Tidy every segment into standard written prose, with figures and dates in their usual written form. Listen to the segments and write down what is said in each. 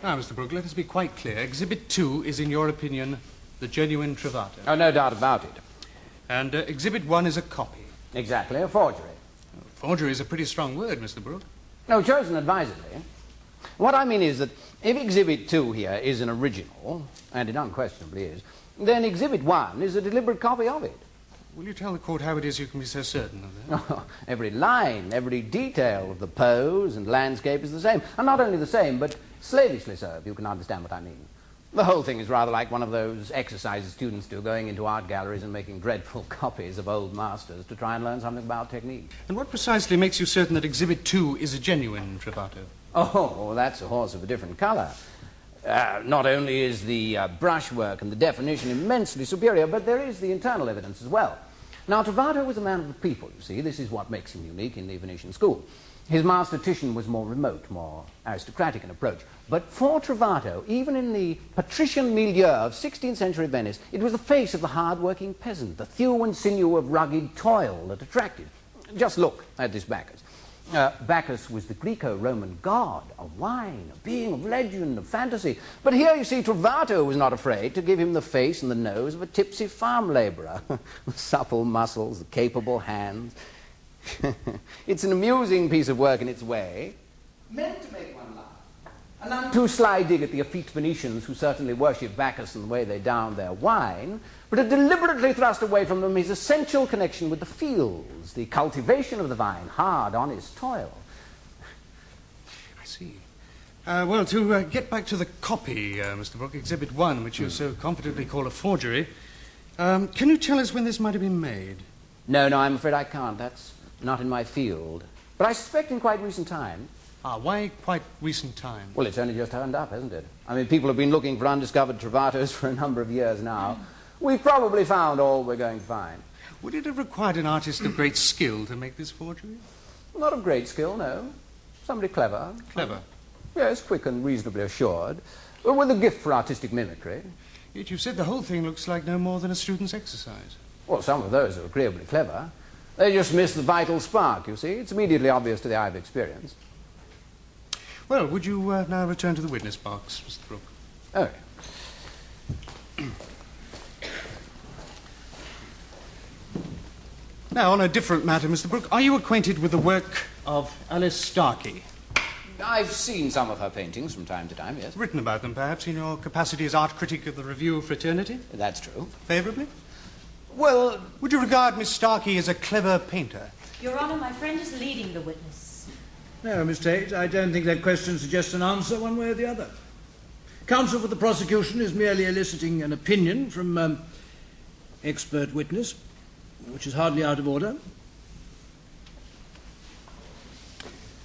Now, Mr. Brooke, let us be quite clear. Exhibit 2 is, in your opinion, the genuine Trovato. Oh, no doubt about it. And Exhibit 1 is a copy. Exactly, a forgery. Forgery is a pretty strong word, Mr. Brooke. No, chosen advisedly. What I mean is that if Exhibit 2 here is an original, and it unquestionably is, then Exhibit 1 is a deliberate copy of it. Will you tell the court how it is you can be so certain of that? Oh, every line, every detail of the pose and landscape is the same. And not only the same, but slavishly so, if you can understand what I mean. The whole thing is rather like one of those exercises students do, going into art galleries and making dreadful copies of old masters to try and learn something about technique. And what precisely makes you certain that Exhibit 2 is a genuine Trovato? Oh, well, that's a horse of a different colour. Not only is the brushwork and the definition immensely superior, but there is the internal evidence as well. Now, Trovato was a man of the people, you see. This is what makes him unique in the Venetian school. His master Titian was more remote, more aristocratic in approach. But for Trovato, even in the patrician milieu of 16th century Venice, it was the face of the hard-working peasant, the thew and sinew of rugged toil that attracted. Just look at this Bacchus. Bacchus was the Greco-Roman god of wine, a being of legend, of fantasy. But here, you see, Trovato was not afraid to give him the face and the nose of a tipsy farm labourer. The supple muscles, the capable hands. It's an amusing piece of work in its way, meant to make one laugh. And none too sly dig at the effete Venetians who certainly worship Bacchus in the way they down their wine, but to deliberately thrust away from them his essential connection with the fields, the cultivation of the vine, hard, honest toil. I see. Well, to get back to the copy, Mr. Brooke, Exhibit 1, which you so confidently call a forgery, can you tell us when this might have been made? No, I'm afraid I can't. That's not in my field. But I suspect in quite recent time. Why quite recent time? Well, it's only just turned up, hasn't it? I mean, people have been looking for undiscovered Trovatos for a number of years now. We've probably found all we're going to find. Would it have required an artist of great skill to make this forgery? Not of great skill, no. Somebody clever. Clever? Yes, quick and reasonably assured. With a gift for artistic mimicry. Yet you've said the whole thing looks like no more than a student's exercise. Well, some of those are agreeably clever. They just miss the vital spark, you see. It's immediately obvious to the eye of experience. Well, would you now return to the witness box, Mr. Brooke? Oh. Now, on a different matter, Mr. Brooke, are you acquainted with the work of Alice Starkey? I've seen some of her paintings from time to time, yes. Written about them, perhaps, in your capacity as art critic of the Review of Fraternity? That's true. Favourably? Well, would you regard Miss Starkey as a clever painter? Your Honour, my friend is leading the witness. No, Miss Tate, I don't think that question suggests an answer one way or the other. Counsel for the prosecution is merely eliciting an opinion from expert witness, which is hardly out of order.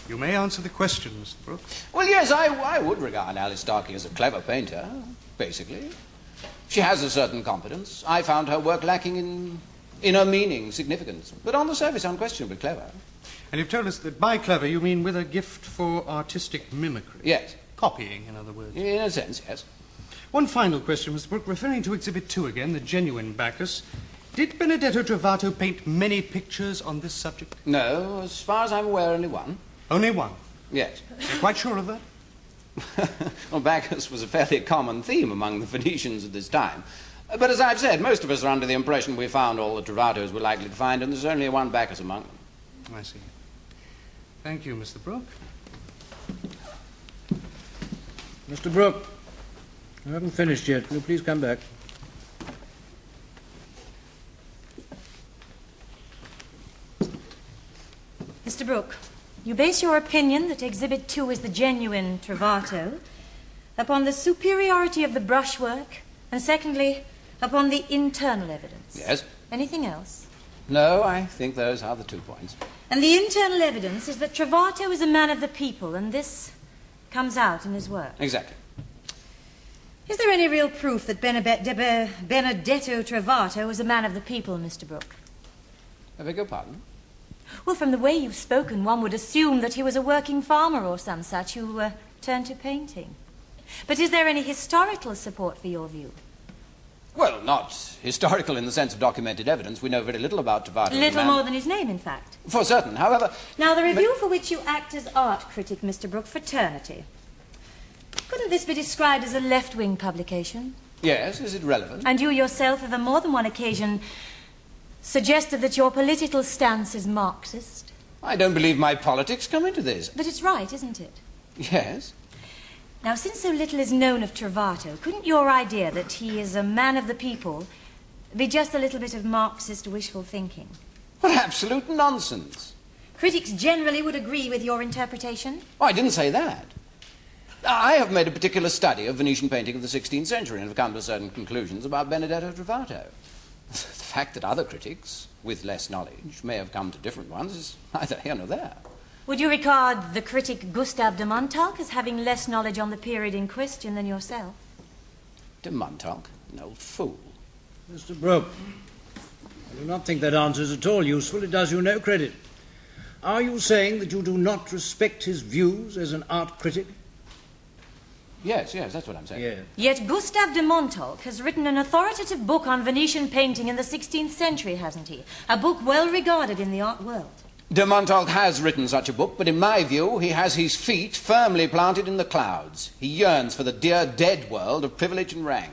You may answer the question, Mr. Brooke. Well, yes, I would regard Alice Starkey as a clever painter, basically. She has a certain competence. I found her work lacking in her meaning, significance, but on the surface unquestionably clever. And you've told us that by clever you mean with a gift for artistic mimicry? Yes. Copying, in other words. In a sense, yes. One final question, Mr. Brooke. Referring to Exhibit 2 again, the genuine Bacchus, did Benedetto Trovato paint many pictures on this subject? No, as far as I'm aware, only one. Only one? Yes. You're quite sure of that? Well, Bacchus was a fairly common theme among the Venetians at this time. But as I've said, most of us are under the impression we found all the Trovatos we're likely to find, and there's only one Bacchus among them. I see. Thank you, Mr. Brooke. Mr. Brooke, I haven't finished yet. Will you please come back? Mr. Brooke, you base your opinion that Exhibit 2 is the genuine Trovato upon the superiority of the brushwork, and secondly, upon the internal evidence. Yes. Anything else? No, I think those are the 2 points. And the internal evidence is that Trovato is a man of the people, and this comes out in his work. Exactly. Is there any real proof that Benedetto Trovato was a man of the people, Mr. Brooke? I beg your pardon? Well, from the way you've spoken, one would assume that he was a working farmer or some such who turned to painting. But is there any historical support for your view? Well, not historical in the sense of documented evidence. We know very little about Trovato. Little more than his name, in fact. For certain, however... Now, the review for which you act as art critic, Mr. Brooke, Fraternity. Couldn't this be described as a left-wing publication? Yes, is it relevant? And you yourself have on more than one occasion suggested that your political stance is Marxist. I don't believe my politics come into this. But it's right, isn't it? Yes. Now, since so little is known of Trovato, couldn't your idea that he is a man of the people be just a little bit of Marxist wishful thinking? What absolute nonsense. Critics generally would agree with your interpretation. Oh, I didn't say that. I have made a particular study of Venetian painting of the 16th century and have come to certain conclusions about Benedetto Trovato. The fact that other critics, with less knowledge, may have come to different ones is neither here nor there. Would you regard the critic Gustave de Montauk as having less knowledge on the period in question than yourself? De Montauk? An old fool. Mr. Brooke, I do not think that answer is at all useful. It does you no credit. Are you saying that you do not respect his views as an art critic? Yes, that's what I'm saying. Yes. Yet Gustave de Montauk has written an authoritative book on Venetian painting in the 16th century, hasn't he? A book well regarded in the art world. De Montauk has written such a book, but in my view, he has his feet firmly planted in the clouds. He yearns for the dear dead world of privilege and rank.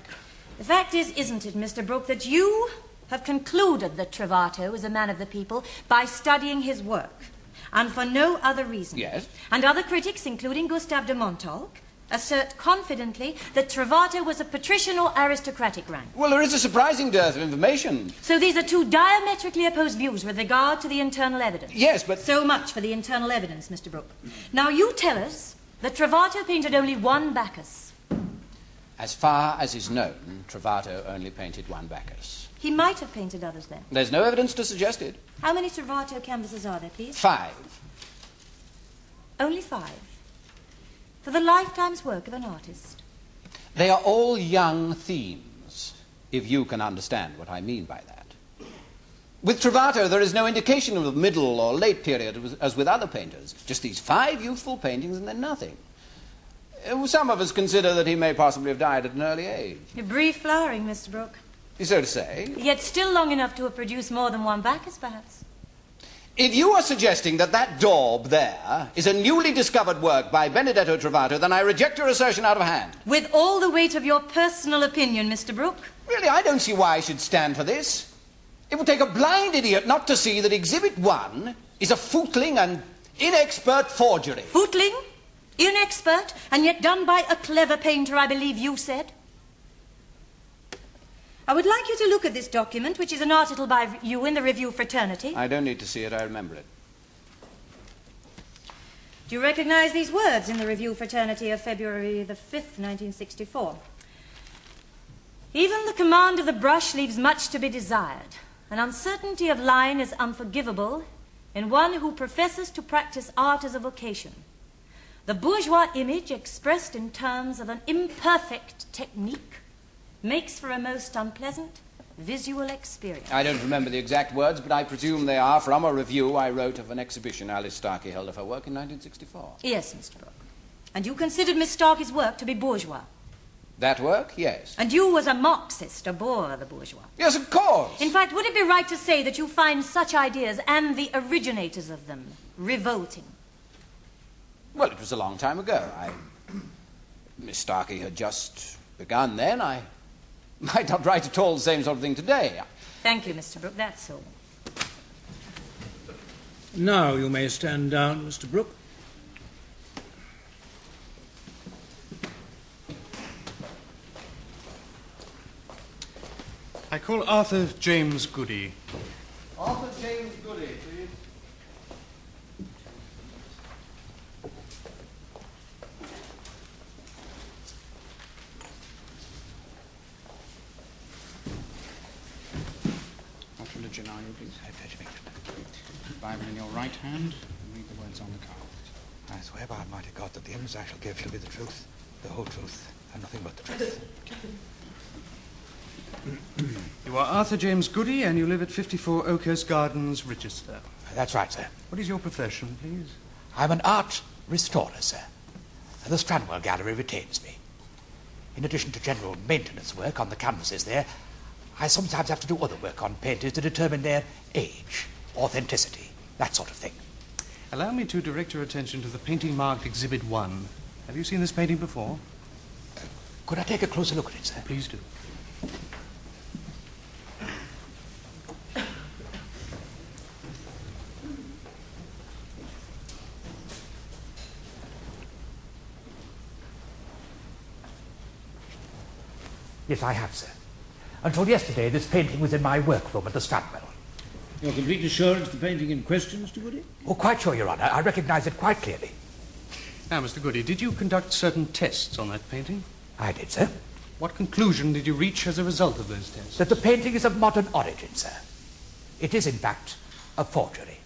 The fact is, isn't it, Mr. Brooke, that you have concluded that Trovato is a man of the people by studying his work, and for no other reason? Yes. And other critics, including Gustave de Montauk, assert confidently that Trovato was of patrician or aristocratic rank. Well, there is a surprising dearth of information. So these are two diametrically opposed views with regard to the internal evidence. Yes, but... So much for the internal evidence, Mr. Brooke. Now you tell us that Trovato painted only one Bacchus. As far as is known, Trovato only painted one Bacchus. He might have painted others then. There's no evidence to suggest it. How many Trovato canvases are there, please? 5. Only 5. For the lifetime's work of an artist. They are all young themes, if you can understand what I mean by that. With Trovato, there is no indication of the middle or late period as with other painters. Just these 5 youthful paintings and then nothing. Some of us consider that he may possibly have died at an early age. A brief flowering, Mr. Brooke. So to say. Yet still long enough to have produced more than one Bacchus, perhaps. If you are suggesting that that daub there is a newly discovered work by Benedetto Trovato, then I reject your assertion out of hand. With all the weight of your personal opinion, Mr. Brooke. Really, I don't see why I should stand for this. It would take a blind idiot not to see that Exhibit 1 is a footling and inexpert forgery. Footling? Inexpert? And yet done by a clever painter, I believe you said? I would like you to look at this document, which is an article by you in the Review Fraternity. I don't need to see it, I remember it. Do you recognize these words in the Review Fraternity of February the 5th, 1964? Even the command of the brush leaves much to be desired. An uncertainty of line is unforgivable in one who professes to practice art as a vocation. The bourgeois image, expressed in terms of an imperfect technique, makes for a most unpleasant visual experience. I don't remember the exact words, but I presume they are from a review I wrote of an exhibition Alice Starkey held of her work in 1964. Yes, Mr. Brooke. And you considered Miss Starkey's work to be bourgeois? That work? Yes. And you, as a Marxist, abhor the bourgeois? Yes, of course. In fact, would it be right to say that you find such ideas and the originators of them revolting? Well, it was a long time ago. Miss Starkey had just begun then. I might not write at all the same sort of thing today. Thank you, Mr. Brooke. That's all. Now you may stand down, Mr. Brooke. I call Arthur James Goody. Arthur James Goody, please. What religion are you, please? Bible in your right hand, and read the words on the card. I swear by Almighty God that the evidence I shall give shall be the truth, the whole truth, and nothing but the truth. You are Arthur James Goody, and you live at 54 Oakhurst Gardens, Richester. That's right, sir. What is your profession, please? I'm an art restorer, sir. The Stranwell Gallery retains me. In addition to general maintenance work on the canvases there, I sometimes have to do other work on paintings to determine their age, authenticity, that sort of thing. Allow me to direct your attention to the painting marked Exhibit 1. Have you seen this painting before? Could I take a closer look at it, sir? Please do. Yes, I have, sir. Until yesterday, this painting was in my workroom at the Stradwell. Your complete assurance the painting in question, Mr. Goody? Oh, quite sure, Your Honour. I recognise it quite clearly. Now, Mr. Goody, did you conduct certain tests on that painting? I did, sir. What conclusion did you reach as a result of those tests? That the painting is of modern origin, sir. It is, in fact, a forgery.